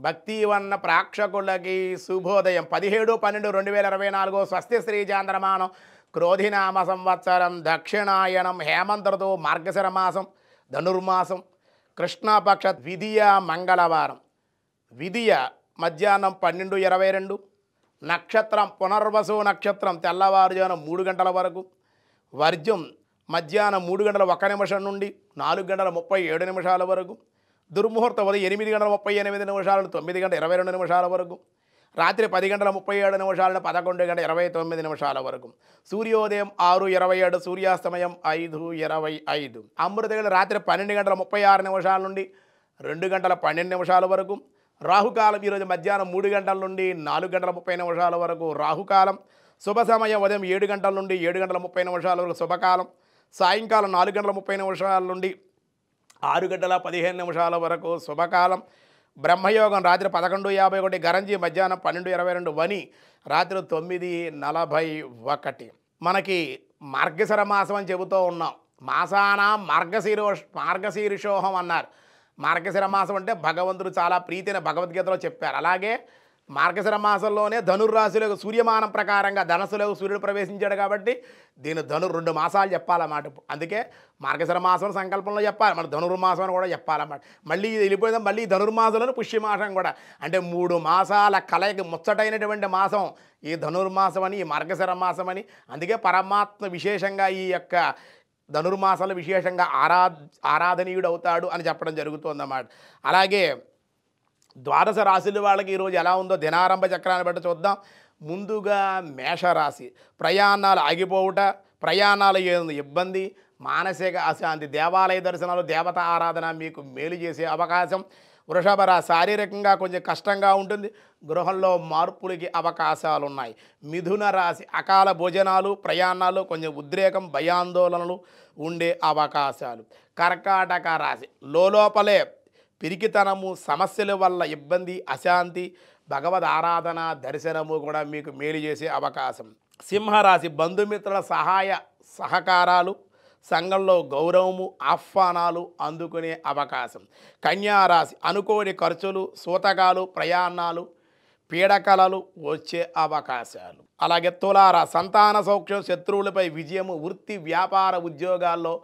భక్తివన్న ప్రేక్షకులకి శుభోదయం 17/12/2024 స్వస్తి శ్రీ చాంద్రమానం క్రోధినామ సంవత్సరం దక్షిణాయనం హేమంత ఋతువు మార్గశిర మాసం ధనుర్మాసం కృష్ణపక్ష ద్వితీయ మంగళవారం విధియ మధ్యాహ్నం 12:22 నక్షత్రం పునర్వసు నక్షత్రం తెల్లవారుజామున 3 గంటల వరకు వర్జ్యం మధ్యాహ్నం 3 గంటల 1 నిమిషం నుండి 4 గంటల 37 నిమిషాల వరకు దుర్ముహూర్తం ఉదయం 8 గంటల 38 నిమిషాల నుండి 9 గంటల 22 నిమిషాల వరకు రాత్రి 10 గంటల 37 నిమిషాల నుండి 11 గంటల 29 నిమిషాల వరకు సూర్యోదయం 6:27 సూర్యాస్తమయం 5:25 అమృతగడి రాత్రి 12 గంటల 36 నిమిషాల నుండి 2 గంటల 12 నిమిషాల వరకు రాహుకాలం ఈరోజు మధ్యాహ్నం 3 గంటల నుండి 4 గంటల 30 నిమిషాల వరకు రాహుకాలం శుభ సమయం ఉదయం 7 గంటల నుండి 7 గంటల 30 నిమిషాల వరకు శుభకాలం సాయంకాలం 4 గంటల 30 నిమిషాల నుండి 6 గంటల 15 నిమిషాల వరకు శుభకాలం బ్రహ్మయోగం రాత్రి 11:51 గరంజి మధ్యాహ్నం 12:22 వని రాత్రి 9:41 మనకి మార్గశిర మాసం అని చెబుతూ ఉన్నాం మాసాన మార్గశీర్షోహం అన్నారు మార్గశిర మాసం అంటే భగవంతుడు చాలా ప్రీతిని భగవద్గీతలో చెప్పారు అలాగే మార్గశిర మాసంలోనే ధనుర్రాశిలోకి సూర్యమానం ప్రకారంగా ధనస్సులోకి సూర్యుడు ప్రవేశించాడు కాబట్టి దీని 2 మాసాలు చెప్పాలన్నమాట అందుకే మార్గశిర మాసం సంకల్పంలో చెప్పాలి మన ధనుర్మాసం అని కూడా చెప్పాలన్నమాట మళ్ళీ ఇది వెళ్ళిపోయిందాం మళ్ళీ ధనుర్మాసంలోనే పుష్యమాసం కూడా అంటే 3 మాసాల కలయిక ముచ్చటైనటువంటి మాసం ఈ ధనుర్మాసం అని ఈ మార్గశిర మాసం అని అందుకే పరమాత్మ విశేషంగా ఈ యొక్క ధనుర్మాసాలు విశేషంగా ఆరాధనీయుడు అవుతాడు అని చెప్పడం జరుగుతుందన్నమాట అలాగే ద్వాదశ రాశుల వాళ్ళకి ఈరోజు ఎలా ఉందో దినారంభ చక్రాన్ని బట్టి చూద్దాం ముందుగా మేషరాశి ప్రయాణాలు ఆగిపోవుట ప్రయాణాలు ఇబ్బంది మానసిక అశాంతి దేవాలయ దర్శనాలు దేవత ఆరాధన మీకు మేలు చేసే అవకాశం వృషభ రాశి శారీరకంగా కొంచెం కష్టంగా ఉంటుంది గృహంలో మార్పులకి అవకాశాలు ఉన్నాయి మిథున రాశి అకాల భోజనాలు ప్రయాణాలు కొంచెం ఉద్రేకం భయాందోళనలు ఉండే అవకాశాలు కర్కాటక రాశి లోపలే పిరికితనము సమస్యల వల్ల ఇబ్బంది అశాంతి భగవద్ ఆరాధన దర్శనము కూడా మీకు మేలు చేసే అవకాశం సింహరాశి బంధుమిత్రుల సహాయ సహకారాలు సంఘంలో గౌరవము ఆహ్వానాలు అందుకునే అవకాశం కన్యారాశి అనుకోని ఖర్చులు సూతకాలు ప్రయాణాలు పీడకలలు వచ్చే అవకాశాలు అలాగే తులారాశి సంతాన సౌఖ్యం శత్రువులపై విజయము వృత్తి వ్యాపార ఉద్యోగాల్లో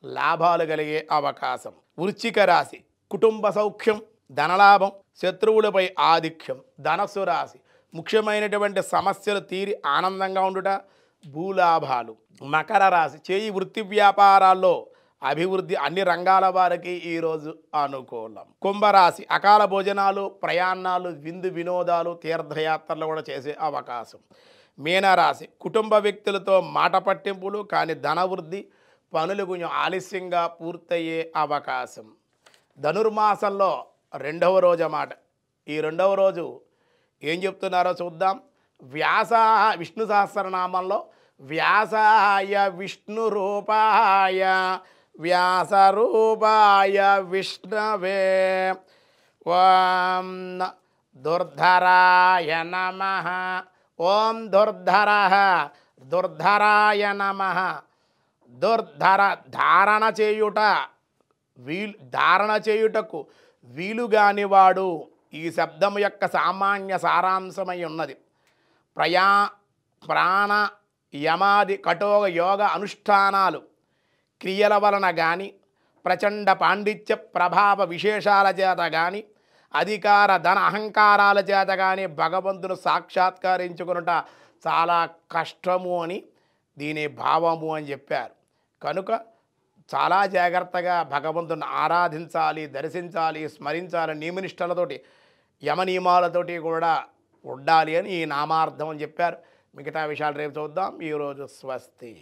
లాభాలు కలిగే అవకాశం వృశ్చిక రాశి కుటుంబ సౌఖ్యం ధనలాభం శత్రువులపై ఆధిక్యం ధనస్సు రాశి ముఖ్యమైనటువంటి సమస్యలు తీరి ఆనందంగా ఉండుట భూలాభాలు మకర రాశి చేయి వృత్తి వ్యాపారాల్లో అభివృద్ధి అన్ని రంగాల వారికి ఈరోజు అనుకూలం కుంభరాశి అకాల భోజనాలు ప్రయాణాలు విందు వినోదాలు తీర్థయాత్రలు కూడా చేసే అవకాశం మీనరాశి కుటుంబ వ్యక్తులతో మాట పట్టింపులు కానీ ధనవృద్ధి పనులు కొంచెం ఆలస్యంగా పూర్తయ్యే అవకాశం ధనుర్మాసంలో 2వ రోజు అన్నమాట ఈ 2వ రోజు ఏం చెప్తున్నారో చూద్దాం విష్ణు సహస్రనామంలో వ్యాసాయ విష్ణు రూపాయ వ్యాస రూపాయ విష్ణవే ఓం దుర్ధరాయ నమః ఓం దుర్ధరాయ నమః దుర్ధర ధారణ చేయుటకు వీలుగానివాడు ఈ శబ్దం యొక్క సామాన్య సారాంశమై ఉన్నది ప్రాణ యమాది కఠోర యోగ అనుష్ఠానాలు క్రియల వలన కానీ ప్రచండ పాండిత్య ప్రభావ విశేషాల చేత కానీ అధికార ధన అహంకారాల చేత కానీ భగవంతును సాక్షాత్కరించుకునుట చాలా కష్టము అని దీని భావము అని చెప్పారు కనుక చాలా జాగ్రత్తగా భగవంతుని ఆరాధించాలి దర్శించాలి స్మరించాలి నియమనిష్టలతోటి యమనియమాలతోటి కూడా ఉండాలి అని ఈ నామార్థం అని చెప్పారు మిగతా విషయాలు రేపు చూద్దాం ఈరోజు స్వస్తి